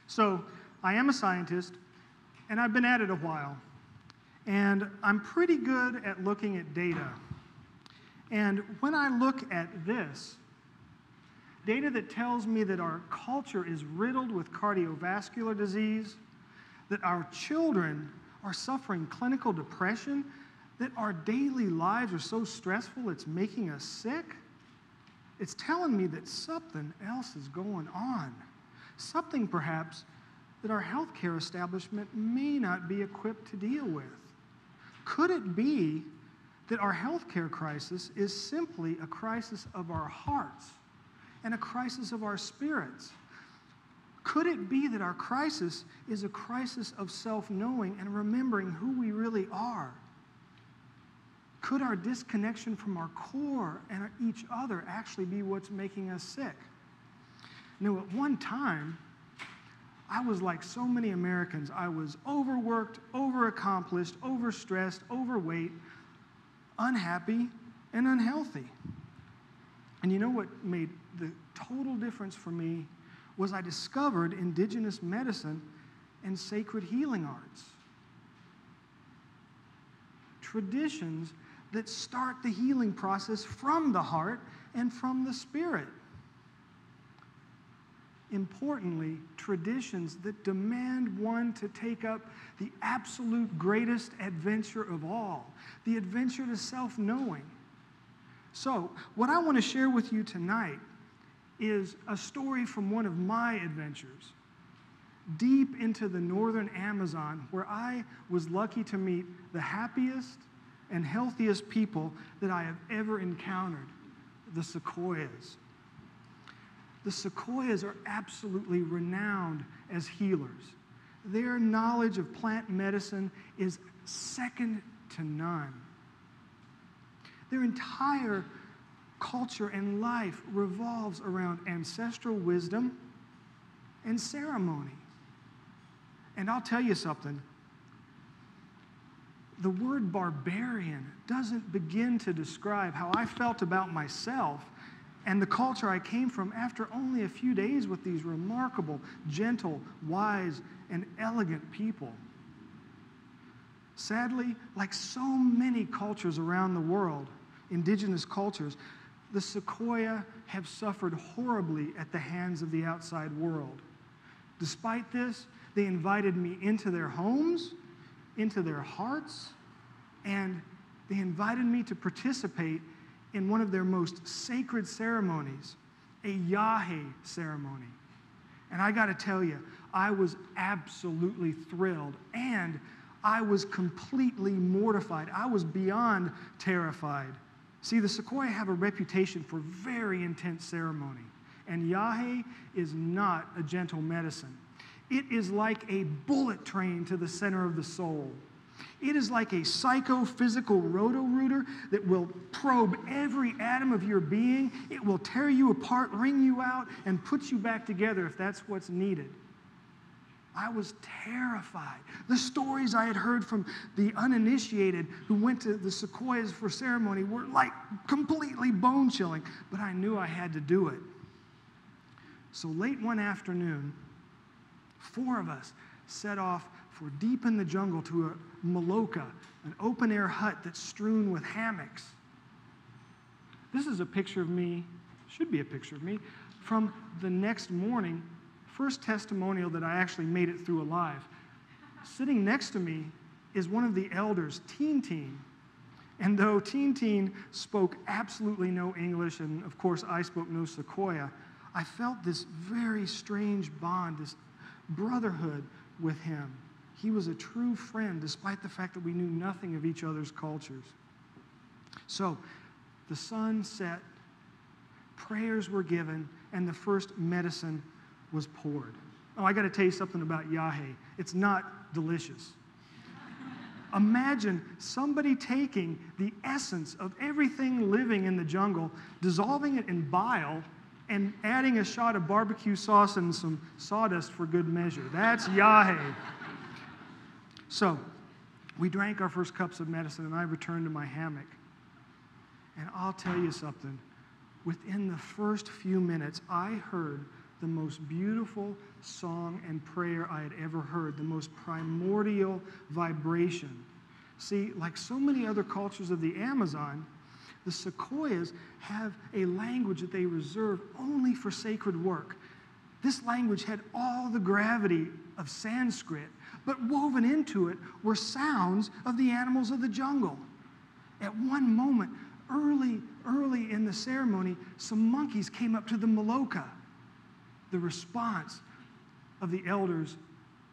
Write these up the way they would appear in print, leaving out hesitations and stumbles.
So, I am a scientist, and I've been at it a while. And I'm pretty good at looking at data. And when I look at this, data that tells me that our culture is riddled with cardiovascular disease, that our children are suffering clinical depression, that our daily lives are so stressful it's making us sick, it's telling me that something else is going on. Something, perhaps, that our healthcare establishment may not be equipped to deal with. Could it be that our healthcare crisis is simply a crisis of our hearts and a crisis of our spirits? Could it be that our crisis is a crisis of self-knowing and remembering who we really are? Could our disconnection from our core and each other actually be what's making us sick? Now, at one time, I was like so many Americans. I was overworked, overaccomplished, overstressed, overweight, unhappy, and unhealthy. And you know what made the total difference for me was I discovered indigenous medicine and sacred healing arts. Traditions that start the healing process from the heart and from the spirit. Importantly, traditions that demand one to take up the absolute greatest adventure of all, the adventure to self-knowing. So, what I want to share with you tonight is a story from one of my adventures, deep into the northern Amazon, where I was lucky to meet the happiest and healthiest people that I have ever encountered, the sequoias. The sequoias are absolutely renowned as healers. Their knowledge of plant medicine is second to none. Their entire culture and life revolves around ancestral wisdom and ceremony. And I'll tell you something. The word barbarian doesn't begin to describe how I felt about myself and the culture I came from after only a few days with these remarkable, gentle, wise, and elegant people. Sadly, like so many cultures around the world, indigenous cultures, the sequoia have suffered horribly at the hands of the outside world. Despite this, they invited me into their homes, into their hearts, and they invited me to participate in one of their most sacred ceremonies, a Yahe ceremony. And I got to tell you, I was absolutely thrilled, and I was completely mortified. I was beyond terrified. See, the sequoia have a reputation for very intense ceremony, and Yahe is not a gentle medicine. It is like a bullet train to the center of the soul. It is like a psychophysical roto-rooter that will probe every atom of your being. It will tear you apart, wring you out, and put you back together if that's what's needed. I was terrified. The stories I had heard from the uninitiated who went to the sequoias for ceremony were like completely bone-chilling, but I knew I had to do it. So late one afternoon, 4 of us set off for deep in the jungle to a maloka, an open-air hut that's strewn with hammocks. This is a picture of me, should be a picture of me, from the next morning, first testimonial that I actually made it through alive. Sitting next to me is one of the elders, Teen. And though Teen spoke absolutely no English, and of course I spoke no Sequoia, I felt this very strange bond, this brotherhood with him. He was a true friend, despite the fact that we knew nothing of each other's cultures. So, the sun set, prayers were given, and the first medicine was poured. Oh, I got to tell you something about Yahe. It's not delicious. Imagine somebody taking the essence of everything living in the jungle, dissolving it in bile, and adding a shot of barbecue sauce and some sawdust for good measure. That's Yahe. So we drank our first cups of medicine, and I returned to my hammock. And I'll tell you something. Within the first few minutes, I heard the most beautiful song and prayer I had ever heard, the most primordial vibration. See, like so many other cultures of the Amazon, the Sequoias have a language that they reserve only for sacred work. This language had all the gravity of Sanskrit, but woven into it were sounds of the animals of the jungle. At one moment, early in the ceremony, some monkeys came up to the maloka. The response of the elders,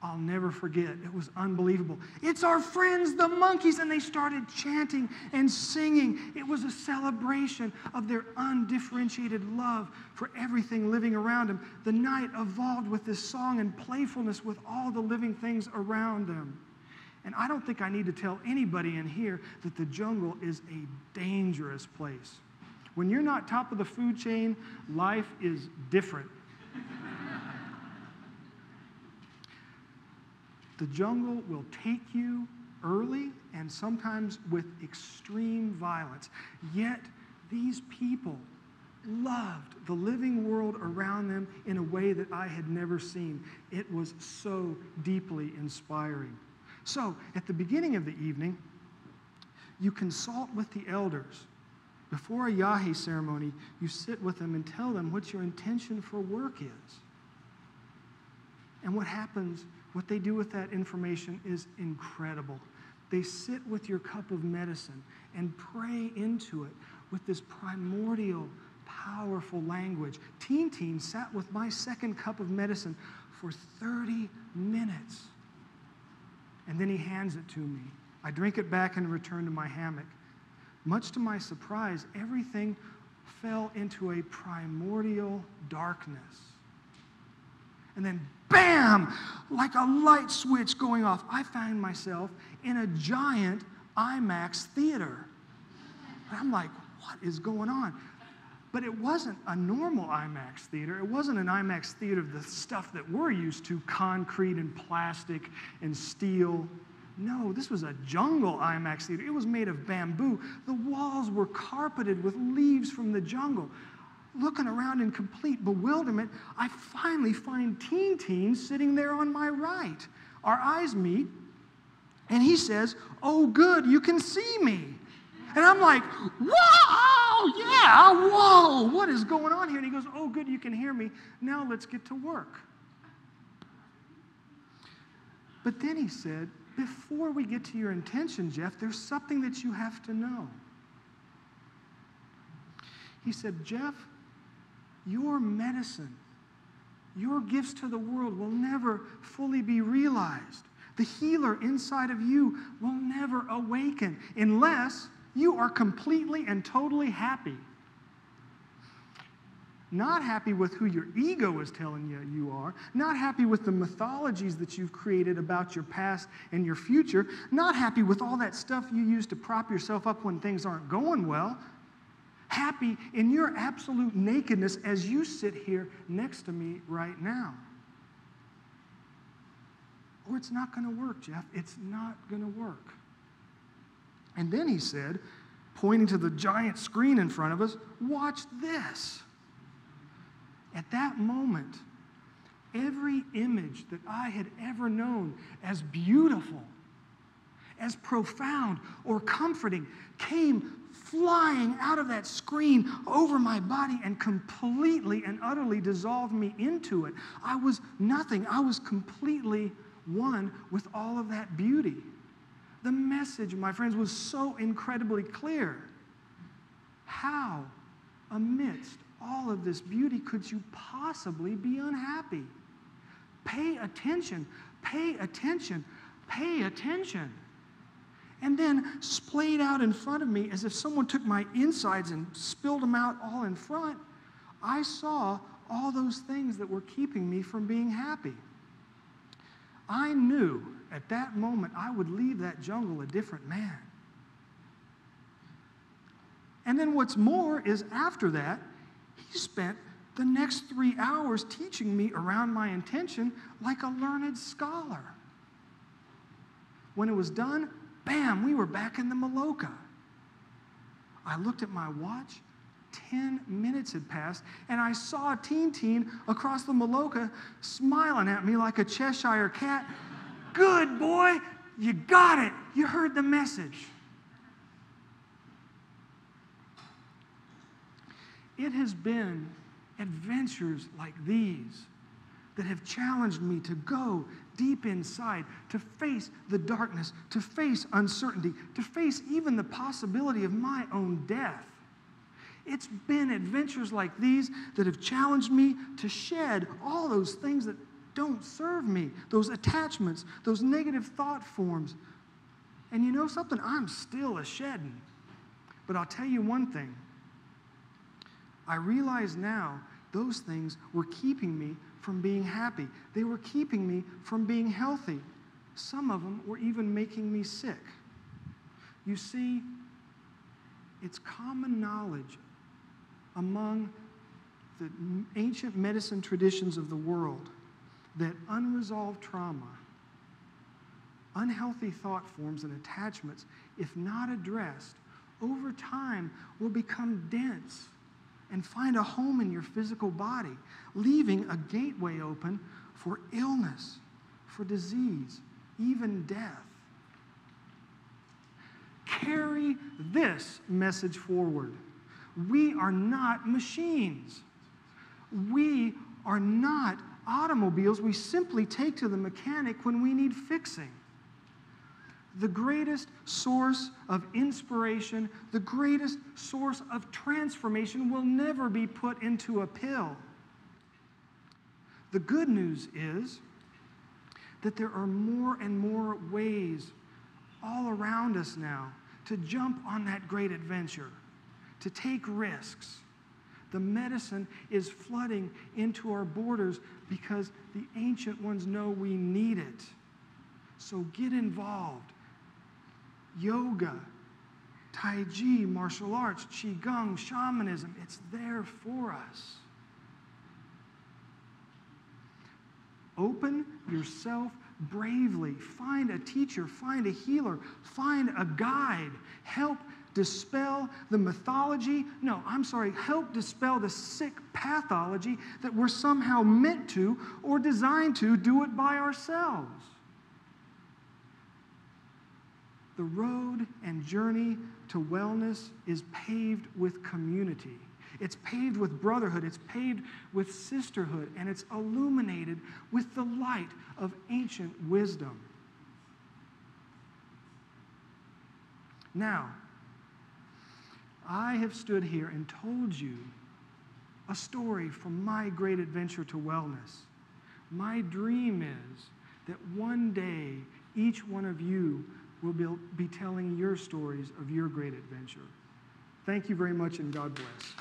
I'll never forget. It was unbelievable. It's our friends, the monkeys, and they started chanting and singing. It was a celebration of their undifferentiated love for everything living around them. The night evolved with this song and playfulness with all the living things around them. And I don't think I need to tell anybody in here that the jungle is a dangerous place. When you're not top of the food chain, life is different. The jungle will take you early and sometimes with extreme violence. Yet these people loved the living world around them in a way that I had never seen. It was so deeply inspiring. So, at the beginning of the evening, you consult with the elders. Before a Yahe ceremony, you sit with them and tell them what your intention for work is. And what happens, what they do with that information is incredible. They sit with your cup of medicine and pray into it with this primordial, powerful language. Teen sat with my second cup of medicine for 30 minutes. And then he hands it to me. I drink it back and return to my hammock. Much to my surprise, everything fell into a primordial darkness. And then, bam, like a light switch going off, I found myself in a giant IMAX theater. And I'm like, what is going on? But it wasn't a normal IMAX theater. It wasn't an IMAX theater of the stuff that we're used to, concrete and plastic and steel. No, this was a jungle IMAX theater. It was made of bamboo. The walls were carpeted with leaves from the jungle. Looking around in complete bewilderment, I finally find Teen sitting there on my right. Our eyes meet, and he says, "Oh, good, you can see me." And I'm like, whoa, yeah, whoa, what is going on here? And he goes, "Oh, good, you can hear me. Now let's get to work." But then he said, "Before we get to your intention, Jeff, there's something that you have to know." He said, "Jeff, your medicine, your gifts to the world will never fully be realized. The healer inside of you will never awaken unless you are completely and totally happy. Not happy with who your ego is telling you you are, not happy with the mythologies that you've created about your past and your future, not happy with all that stuff you use to prop yourself up when things aren't going well, happy in your absolute nakedness as you sit here next to me right now. Or it's not going to work, Jeff. It's not going to work." And then he said, pointing to the giant screen in front of us, "Watch this." At that moment, every image that I had ever known as beautiful, as profound or comforting, came flying out of that screen over my body and completely and utterly dissolved me into it. I was nothing. I was completely one with all of that beauty. The message, my friends, was so incredibly clear. How, amidst all of this beauty, could you possibly be unhappy? Pay attention, pay attention, pay attention. And then splayed out in front of me as if someone took my insides and spilled them out all in front, I saw all those things that were keeping me from being happy. I knew at that moment I would leave that jungle a different man. And then what's more is after that, he spent the next 3 hours teaching me around my intention like a learned scholar. When it was done, bam, we were back in the Maloka. I looked at my watch. 10 minutes had passed, and I saw Teen across the Maloka smiling at me like a Cheshire cat. Good boy, you got it. You heard the message. It has been adventures like these that have challenged me to go deep inside, to face the darkness, to face uncertainty, to face even the possibility of my own death. It's been adventures like these that have challenged me to shed all those things that don't serve me, those attachments, those negative thought forms. And you know something? I'm still a shedding. But I'll tell you one thing. I realize now those things were keeping me from being happy. They were keeping me from being healthy. Some of them were even making me sick. You see, it's common knowledge among the ancient medicine traditions of the world that unresolved trauma, unhealthy thought forms and attachments, if not addressed, over time will become dense and find a home in your physical body, leaving a gateway open for illness, for disease, even death. Carry this message forward. We are not machines. We are not automobiles we simply take to the mechanic when we need fixing. The greatest source of inspiration, the greatest source of transformation will never be put into a pill. The good news is that there are more and more ways all around us now to jump on that great adventure, to take risks. The medicine is flooding into our borders because the ancient ones know we need it. So get involved. Yoga, Tai Chi, martial arts, Qigong, shamanism, it's there for us. Open yourself bravely. Find a teacher, find a healer, find a guide. Help dispel the help dispel the sick pathology that we're somehow meant to or designed to do it by ourselves. The road and journey to wellness is paved with community. It's paved with brotherhood. It's paved with sisterhood. And it's illuminated with the light of ancient wisdom. Now, I have stood here and told you a story from my great adventure to wellness. My dream is that one day each one of you will be telling your stories of your great adventure. Thank you very much, and God bless.